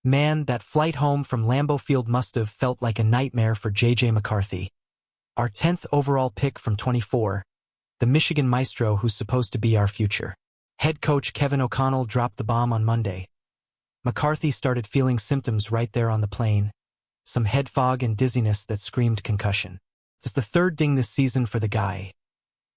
Man, that flight home from Lambeau Field must have felt like a nightmare for J.J. McCarthy. Our 10th overall pick from 24, the Michigan maestro who's supposed to be our future. Head coach Kevin O'Connell dropped the bomb on Monday. McCarthy started feeling symptoms right there on the plane, some head fog and dizziness that screamed concussion. It's the third ding this season for the guy.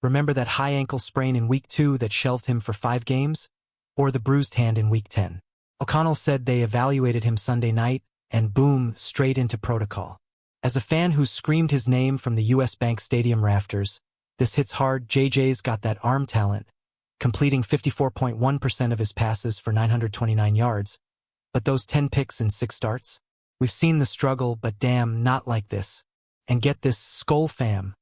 Remember that high ankle sprain in Week 2 that shelved him for 5 games? Or the bruised hand in Week 10? O'Connell said they evaluated him Sunday night, and boom, straight into protocol. As a fan who screamed his name from the US Bank Stadium rafters, this hits hard. JJ's got that arm talent, completing 54.1% of his passes for 929 yards. But those 10 picks in 6 starts? We've seen the struggle, but damn, not like this. And get this, Skull fam.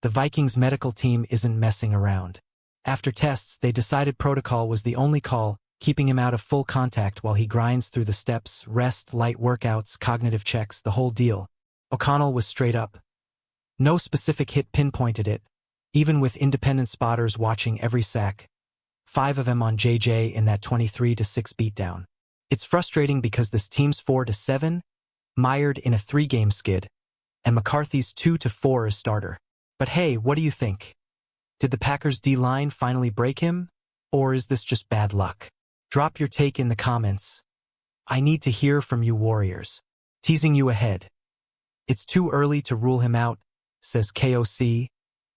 The Vikings medical team isn't messing around. After tests, they decided protocol was the only call, keeping him out of full contact while he grinds through the steps, rest, light workouts, cognitive checks, the whole deal. O'Connell was straight up. No specific hit pinpointed it, even with independent spotters watching every sack. 5 of them on JJ in that 23-6 beatdown. It's frustrating because this team's 4-7, mired in a 3-game skid, and McCarthy's 2-4 as starter. But hey, what do you think? Did the Packers D-line finally break him? Or is this just bad luck? Drop your take in the comments. I need to hear from you Warriors. Teasing you ahead. It's too early to rule him out, says KOC,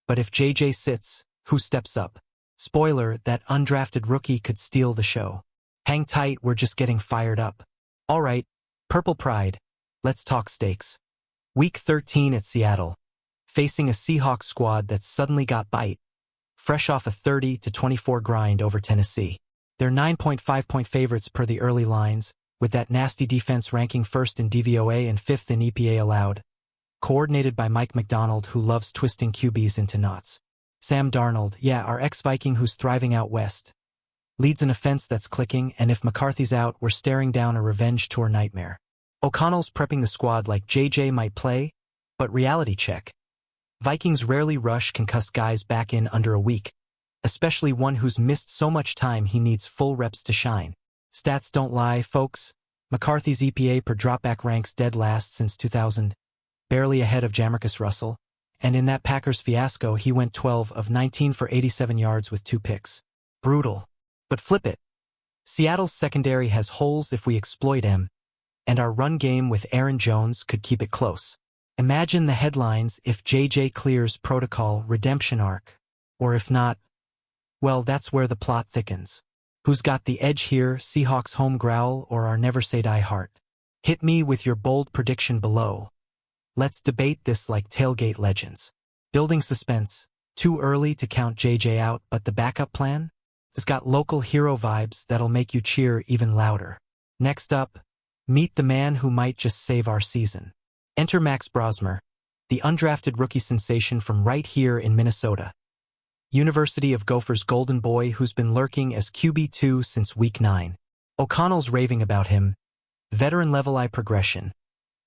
but if JJ sits, who steps up? Spoiler, that undrafted rookie could steal the show. Hang tight, we're just getting fired up. Alright, Purple Pride, let's talk stakes. Week 13 at Seattle, facing a Seahawks squad that suddenly got bite, fresh off a 30-24 grind over Tennessee. They're 9.5-point favorites per the early lines, with that nasty defense ranking 1st in DVOA and 5th in EPA allowed. Coordinated by Mike McDonald, who loves twisting QBs into knots. Sam Darnold, yeah, our ex-Viking who's thriving out west. Leads an offense that's clicking, and if McCarthy's out, we're staring down a revenge tour nightmare. O'Connell's prepping the squad like JJ might play, but reality check. Vikings rarely rush concussed guys back in under a week, especially one who's missed so much time he needs full reps to shine. Stats don't lie, folks. McCarthy's EPA per dropback ranks dead last since 2000, barely ahead of Jamarcus Russell, and in that Packers fiasco he went 12 of 19 for 87 yards with 2 picks. Brutal. But flip it. Seattle's secondary has holes if we exploit them, and our run game with Aaron Jones could keep it close. Imagine the headlines if JJ clears protocol redemption arc. Or if not, well, that's where the plot thickens. Who's got the edge here, Seahawks home growl or our never say die heart? Hit me with your bold prediction below. Let's debate this like tailgate legends. Building suspense, too early to count JJ out, but the backup plan? It's got local hero vibes that'll make you cheer even louder. Next up, meet the man who might just save our season. Enter Max Brosmer, the undrafted rookie sensation from right here in Minnesota. University of Gophers golden boy who's been lurking as QB2 since Week 9. O'Connell's raving about him. Veteran-level eye progression.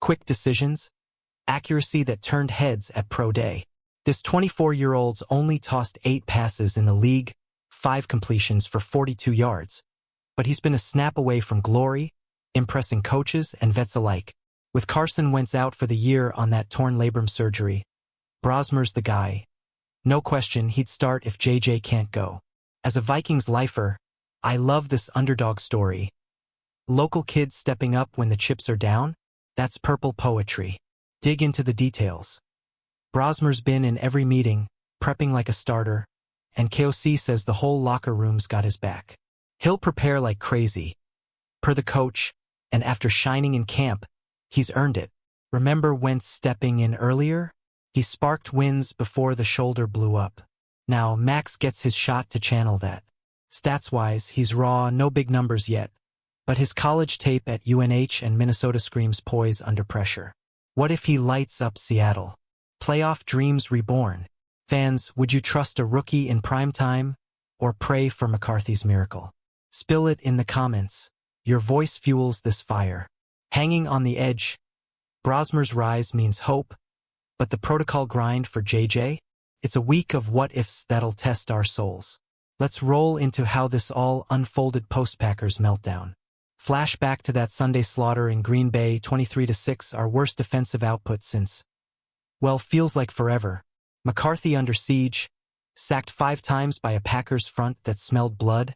Quick decisions. Accuracy that turned heads at Pro Day. This 24-year-old's only tossed 8 passes in the league, 5 completions for 42 yards. But he's been a snap away from glory, impressing coaches and vets alike. With Carson Wentz out for the year on that torn labrum surgery, Brosmer's the guy. No question he'd start if JJ can't go. As a Vikings lifer, I love this underdog story. Local kids stepping up when the chips are down? That's purple poetry. Dig into the details. Brosmer's been in every meeting, prepping like a starter, and KOC says the whole locker room's got his back. He'll prepare like crazy. Per the coach, and after shining in camp, he's earned it. Remember Wentz stepping in earlier? He sparked wins before the shoulder blew up. Now Max gets his shot to channel that. Stats-wise, he's raw, no big numbers yet, but his college tape at UNH and Minnesota screams poise under pressure. What if he lights up Seattle? Playoff dreams reborn. Fans, would you trust a rookie in prime time, or pray for McCarthy's miracle? Spill it in the comments. Your voice fuels this fire. Hanging on the edge. Brosmer's rise means hope, but the protocol grind for JJ? It's a week of what-ifs that'll test our souls. Let's roll into how this all unfolded post-Packers meltdown. Flashback to that Sunday slaughter in Green Bay, 23-6, our worst defensive output since, well, feels like forever. McCarthy under siege, sacked 5 times by a Packers front that smelled blood,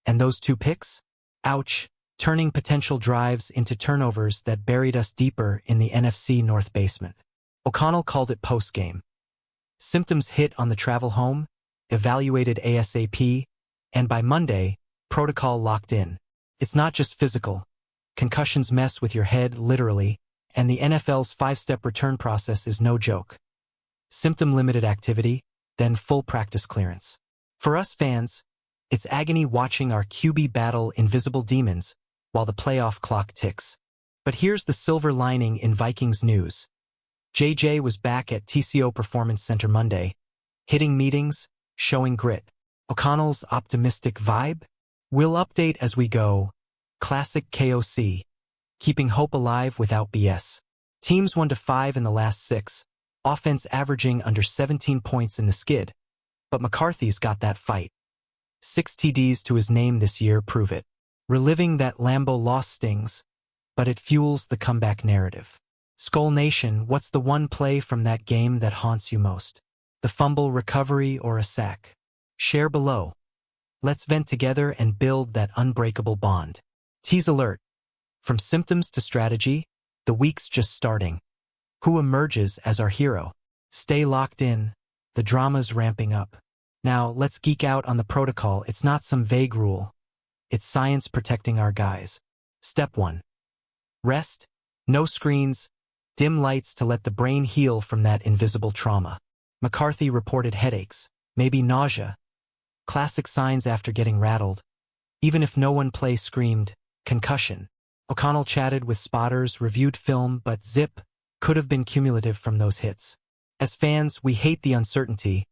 and those 2 picks? Ouch, turning potential drives into turnovers that buried us deeper in the NFC North basement. O'Connell called it post-game. Symptoms hit on the travel home, evaluated ASAP, and by Monday, protocol locked in. It's not just physical. Concussions mess with your head, literally, and the NFL's 5-step return process is no joke. Symptom-limited activity, then full practice clearance. For us fans, it's agony watching our QB battle invisible demons while the playoff clock ticks. But here's the silver lining in Vikings news. JJ was back at TCO Performance Center Monday, hitting meetings, showing grit. O'Connell's optimistic vibe? We'll update as we go. Classic KOC. Keeping hope alive without BS. Teams 1-5 in the last 6. Offense averaging under 17 points in the skid. But McCarthy's got that fight. 6 TDs to his name this year prove it. Reliving that Lambeau loss stings, but it fuels the comeback narrative. Skull Nation, what's the one play from that game that haunts you most? The fumble recovery or a sack? Share below. Let's vent together and build that unbreakable bond. Tease alert. From symptoms to strategy, the week's just starting. Who emerges as our hero? Stay locked in. The drama's ramping up. Now, let's geek out on the protocol. It's not some vague rule. It's science protecting our guys. Step 1. Rest. No screens. Dim lights to let the brain heal from that invisible trauma. McCarthy reported headaches, maybe nausea. Classic signs after getting rattled. Even if no one play screamed, concussion. O'Connell chatted with spotters, reviewed film, but zip, could have been cumulative from those hits. As fans, we hate the uncertainty,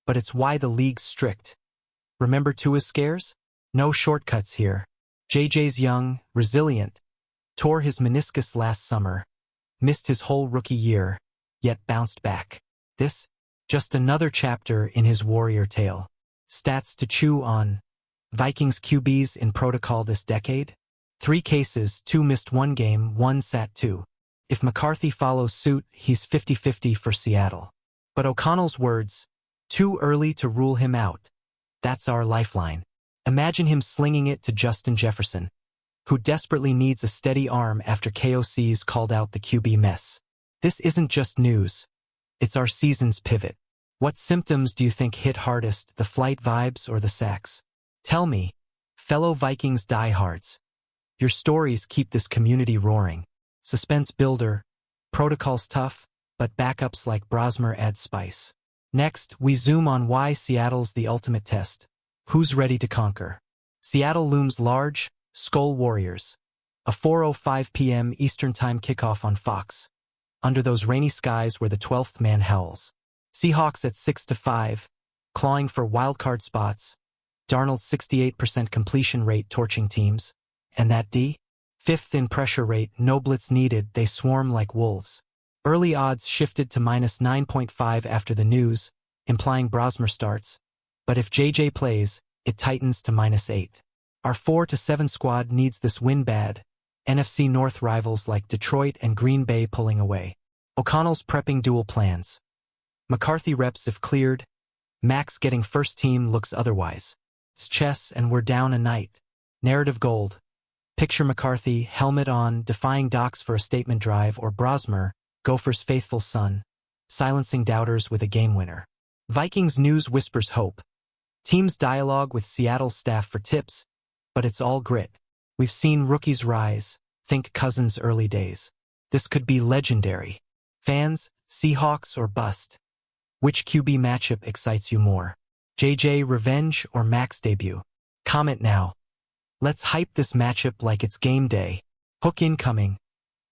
but it's why the league's strict. Remember Tua's scares? No shortcuts here. JJ's young, resilient, tore his meniscus last summer, missed his whole rookie year, yet bounced back. This? Just another chapter in his warrior tale. Stats to chew on. Vikings QBs in protocol this decade? 3 cases, 2 missed 1 game, 1 sat 2. If McCarthy follows suit, he's 50-50 for Seattle. But O'Connell's words, too early to rule him out. That's our lifeline. Imagine him slinging it to Justin Jefferson, who desperately needs a steady arm after KOC's called out the QB mess. This isn't just news. It's our season's pivot. What symptoms do you think hit hardest, the flight vibes or the sacks? Tell me, fellow Vikings diehards. Your stories keep this community roaring. Suspense builder, protocols tough, but backups like Brosmer add spice. Next, we zoom on why Seattle's the ultimate test. Who's ready to conquer? Seattle looms large, Skull Warriors. A 4:05 p.m. Eastern Time kickoff on Fox. Under those rainy skies where the 12th man howls. Seahawks at 6-5, clawing for wildcard spots. Darnold's 68% completion rate torching teams. And that D? 5th in pressure rate, no blitz needed, they swarm like wolves. Early odds shifted to -9.5 after the news, implying Brosmer starts. But if JJ plays, it tightens to -8. Our 4-7 squad needs this win bad. NFC North rivals like Detroit and Green Bay pulling away. O'Connell's prepping dual plans. McCarthy reps if cleared. Max getting first team looks otherwise. It's chess and we're down a night. Narrative gold. Picture McCarthy, helmet on, defying docs for a statement drive, or Brosmer, Gopher's faithful son, silencing doubters with a game winner. Vikings news whispers hope. Teams dialogue with Seattle's staff for tips, but it's all grit. We've seen rookies rise, think Cousins' early days. This could be legendary. Fans, Seahawks or bust. Which QB matchup excites you more? JJ revenge or Max debut? Comment now. Let's hype this matchup like it's game day. Hook incoming.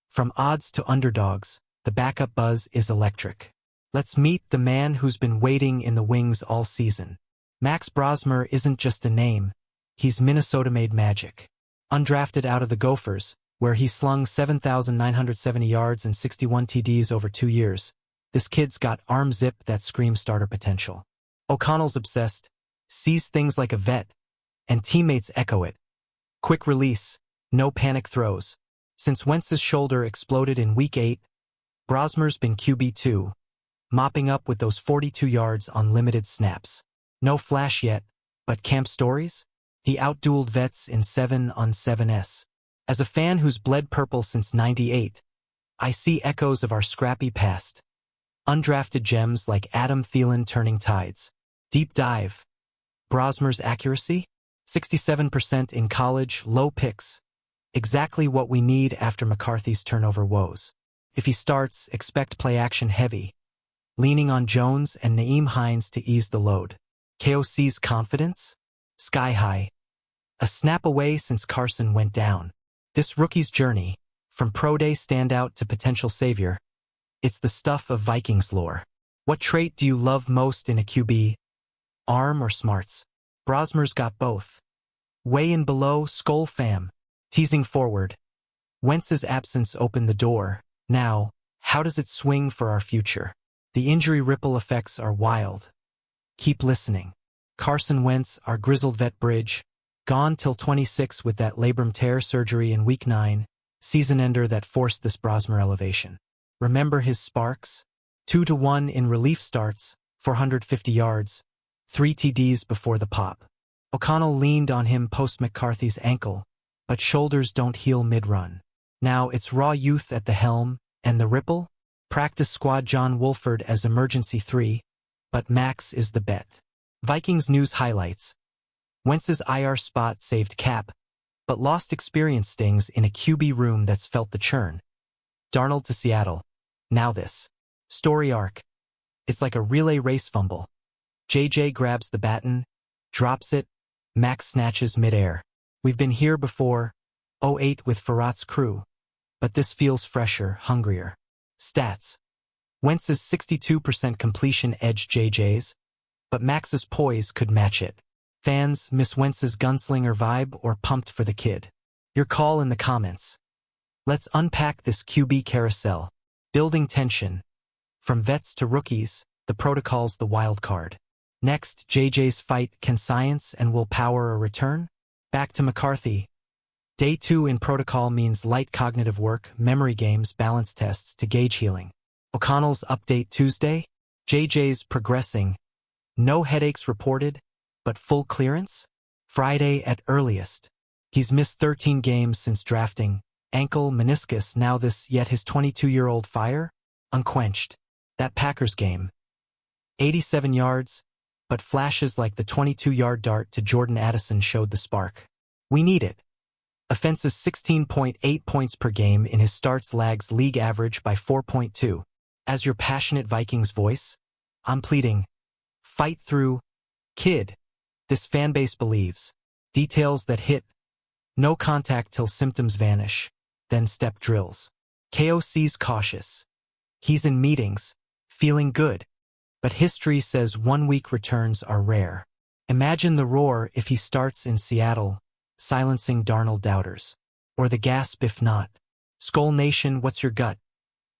From odds to underdogs, the backup buzz is electric. Let's meet the man who's been waiting in the wings all season. Max Brosmer isn't just a name, he's Minnesota-made magic. Undrafted out of the Gophers, where he slung 7,970 yards and 61 TDs over 2 years, this kid's got arm zip that screams starter potential. O'Connell's obsessed, sees things like a vet, and teammates echo it. Quick release, No panic throws. Since Wentz's shoulder exploded in Week 8, Brosmer's been QB2, mopping up with those 42 yards on limited snaps. No flash yet, but camp stories? He outdueled vets in 7-on-7s. As a fan who's bled purple since '98, I see echoes of our scrappy past. Undrafted gems like Adam Thielen turning tides. Deep dive. Brosmer's accuracy? 67% in college, low picks. Exactly what we need after McCarthy's turnover woes. If he starts, expect play-action heavy, leaning on Jones and Naeem Hines to ease the load. KOC's confidence? Sky high. A snap away since Carson went down. This rookie's journey, from pro day standout to potential savior, it's the stuff of Vikings lore. What trait do you love most in a QB? Arm or smarts? Brosmer's got both. Way in below, Skol fam. Teasing forward. Wentz's absence opened the door. Now, how does it swing for our future? The injury ripple effects are wild. Keep listening. Carson Wentz, our grizzled vet bridge, gone till 26 with that labrum tear surgery in Week 9, season ender that forced this Brosmer elevation. Remember his sparks? 2-1 in relief starts, 450 yards, 3 TDs before the pop. O'Connell leaned on him post McCarthy's ankle, but shoulders don't heal mid-run. Now it's raw youth at the helm, and the ripple? Practice squad John Wolford as emergency 3, but Max is the bet. Vikings news highlights. Wentz's IR spot saved cap, but lost experience stings in a QB room that's felt the churn. Darnold to Seattle. Now this. Story arc. It's like a relay race fumble. JJ grabs the baton, drops it, Max snatches midair. We've been here before, '08 with Farrat's crew, but this feels fresher, hungrier. Stats. Wentz's 62% completion edged JJ's, but Max's poise could match it. Fans miss Wentz's gunslinger vibe or pumped for the kid? Your call in the comments. Let's unpack this QB carousel. Building tension. From vets to rookies, the protocol's the wild card. Next, JJ's fight, can science and will power a return? Back to McCarthy. Day 2 in protocol means light cognitive work, memory games, balance tests to gauge healing. O'Connell's update Tuesday. JJ's progressing. No headaches reported, but full clearance? Friday at earliest. He's missed 13 games since drafting. Ankle, meniscus, now this, yet his 22-year-old fire? Unquenched. That Packers game. 87 yards, but flashes like the 22-yard dart to Jordan Addison showed the spark. We need it. Offense's 16.8 points per game in his starts lags league average by 4.2. As your passionate Vikings voice, I'm pleading. Fight through. Kid. This fanbase believes. Details that hit. No contact till symptoms vanish. Then step drills. KOC's cautious. He's in meetings, feeling good. But history says 1-week returns are rare. Imagine the roar if he starts in Seattle, silencing Darnold doubters. Or the gasp if not. Skol Nation, what's your gut?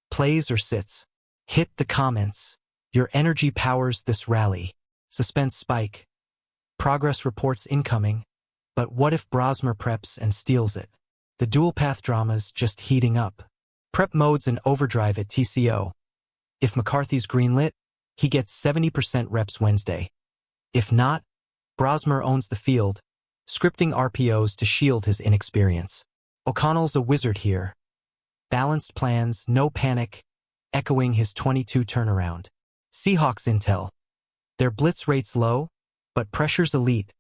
Plays or sits? Hit the comments. Your energy powers this rally. Suspense spike. Progress reports incoming. But what if Brosmer preps and steals it? The dual-path drama's just heating up. Prep mode's in overdrive at TCO. If McCarthy's greenlit, he gets 70% reps Wednesday. If not, Brosmer owns the field, scripting RPOs to shield his inexperience. O'Connell's a wizard here. Balanced plans, no panic, echoing his 22 turnaround. Seahawks intel. Their blitz rate's low, but pressure's elite,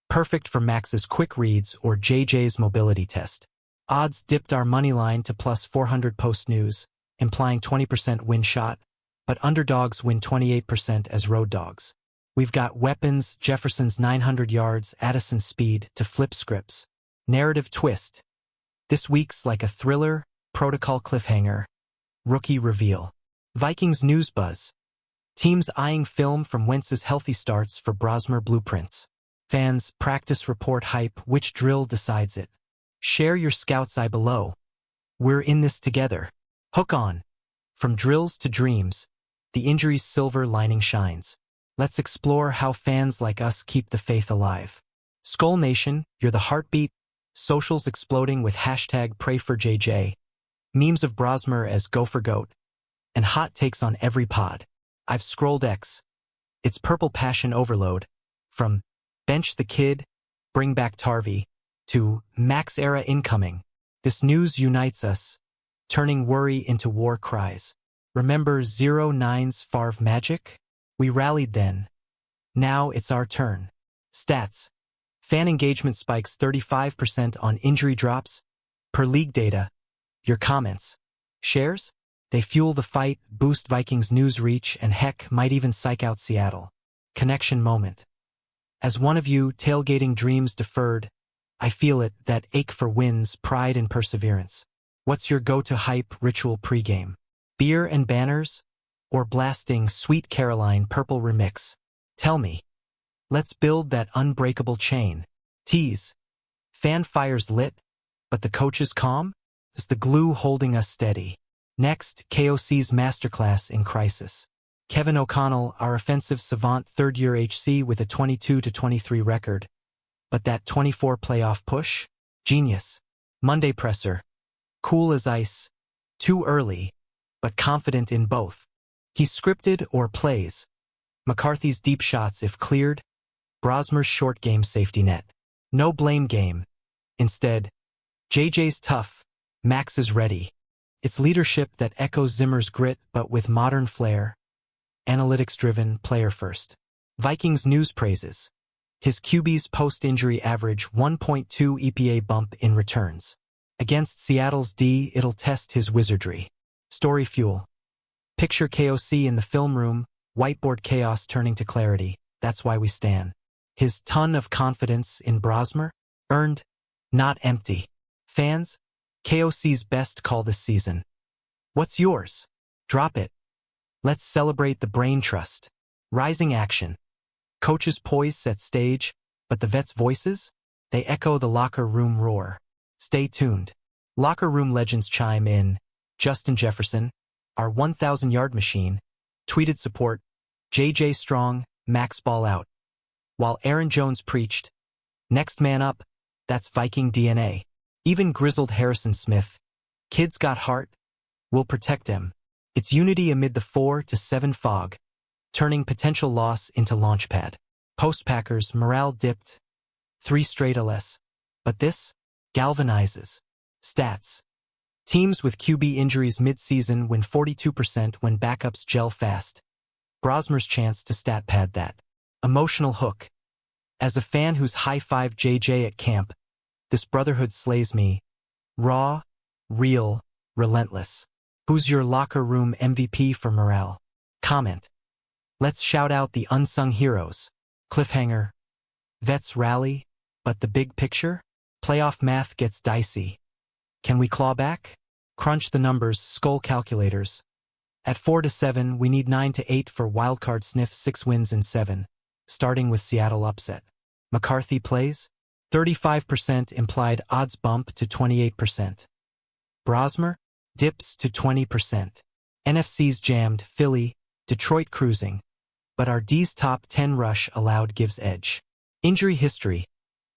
perfect for Max's quick reads or JJ's mobility test. Odds dipped our money line to plus 400 post-news, implying 20% win shot, but underdogs win 28% as road dogs. We've got weapons, Jefferson's 900 yards, Addison's speed, to flip scripts. Narrative twist. This week's like a thriller, protocol cliffhanger. Rookie reveal. Vikings news buzz. Teams eyeing film from Wentz's healthy starts for Brosmer blueprints. Fans, practice report hype, which drill decides it? Share your scout's eye below. We're in this together. Hook on. From drills to dreams, the injury's silver lining shines. Let's explore how fans like us keep the faith alive. Skol Nation, you're the heartbeat, socials exploding with hashtag #PrayForJJ, memes of Brosmer as GopherGoat, and hot takes on every pod. I've scrolled X. It's purple passion overload, from bench the kid, bring back Tarvey, to Max era incoming. This news unites us, turning worry into war cries. Remember 09's Favre magic? We rallied then. Now it's our turn. Stats. Fan engagement spikes 35% on injury drops. Per league data. Your comments. Shares? They fuel the fight, boost Vikings news reach, and heck, might even psych out Seattle. Connection moment. As one of you, tailgating dreams deferred, I feel it, that ache for wins, pride and perseverance. What's your go-to hype ritual pregame? Beer and banners? Or blasting Sweet Caroline Purple remix? Tell me. Let's build that unbreakable chain. Tease. Fan fires lit, but the coach is calm? Is the glue holding us steady? Next, KOC's masterclass in crisis. Kevin O'Connell, our offensive savant third-year HC with a 22-23 record. But that 24 playoff push? Genius. Monday presser. Cool as ice. Too early, but confident in both. He's scripted or plays. McCarthy's deep shots if cleared. Brosmer's short game safety net. No blame game. Instead, JJ's tough. Max is ready. It's leadership that echoes Zimmer's grit but with modern flair. Analytics-driven, player-first. Vikings news praises. His QB's post-injury average 1.2 EPA bump in returns. Against Seattle's D, it'll test his wizardry. Story fuel. Picture KOC in the film room, whiteboard chaos turning to clarity. That's why we stan. His ton of confidence in Brosmer? Earned, not empty. Fans? KOC's best call this season. What's yours? Drop it. Let's celebrate the brain trust. Rising action. Coaches' poise set stage, but the vets' voices? They echo the locker room roar. Stay tuned. Locker room legends chime in. Justin Jefferson, our 1,000-yard machine, tweeted support, JJ strong, Max ball out. While Aaron Jones preached, next man up, that's Viking DNA. Even grizzled Harrison Smith, kids got heart, we'll protect them. It's unity amid the 4-7 fog, turning potential loss into launchpad. Post-Packers, morale dipped, 3 straight LS. But this galvanizes. Stats. Teams with QB injuries mid-season win 42% when backups gel fast. Brosmer's chance to stat pad that. Emotional hook. As a fan who's high-fived JJ at camp, this brotherhood slays me. Raw, real, relentless. Who's your locker room MVP for morale? Comment. Let's shout out the unsung heroes. Cliffhanger. Vets rally, but the big picture? Playoff math gets dicey. Can we claw back? Crunch the numbers, skull calculators. At 4-7, we need 9-8 for wildcard sniff, 6 wins in 7, starting with Seattle upset. McCarthy plays? 35% implied odds bump to 28%. Brosmer? Dips to 20%. NFC's jammed, Philly, Detroit cruising. But our D's top 10 rush allowed gives edge. Injury history.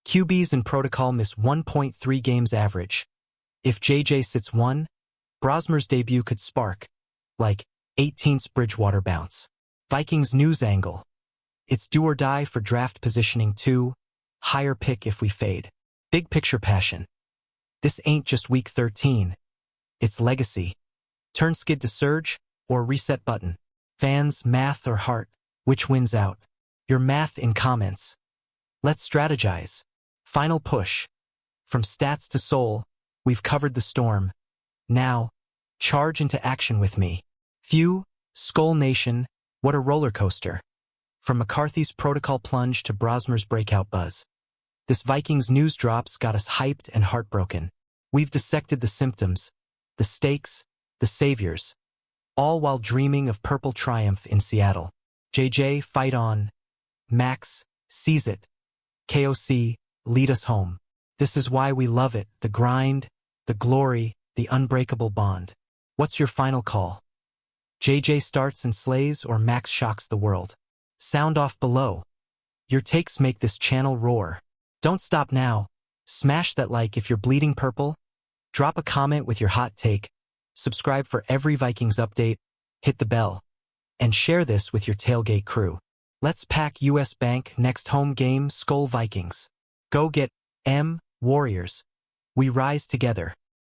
QBs in protocol miss 1.3 games average. If JJ sits 1, Brosmer's debut could spark, like 18th Bridgewater bounce. Vikings news angle. It's do or die for draft positioning 2, higher pick if we fade. Big picture passion. This ain't just week 13. It's legacy. Turn skid to surge, or reset button. Fans, math or heart, which wins out? Your math in comments. Let's strategize. Final push. From stats to soul, we've covered the storm. Now, charge into action with me. Phew, Skull Nation, what a roller coaster. From McCarthy's protocol plunge to Brosmer's breakout buzz. This Vikings news drops got us hyped and heartbroken. We've dissected the symptoms, the stakes, the saviors, all while dreaming of purple triumph in Seattle. JJ, fight on. Max, seize it. KOC, lead us home. This is why we love it, the grind, the glory, the unbreakable bond. What's your final call? JJ starts and slays or Max shocks the world? Sound off below. Your takes make this channel roar. Don't stop now. Smash that like if you're bleeding purple. Drop a comment with your hot take. Subscribe for every Vikings update. Hit the bell. And share this with your tailgate crew. Let's pack US Bank next home game Skull Vikings. Go get M, Warriors. We rise together.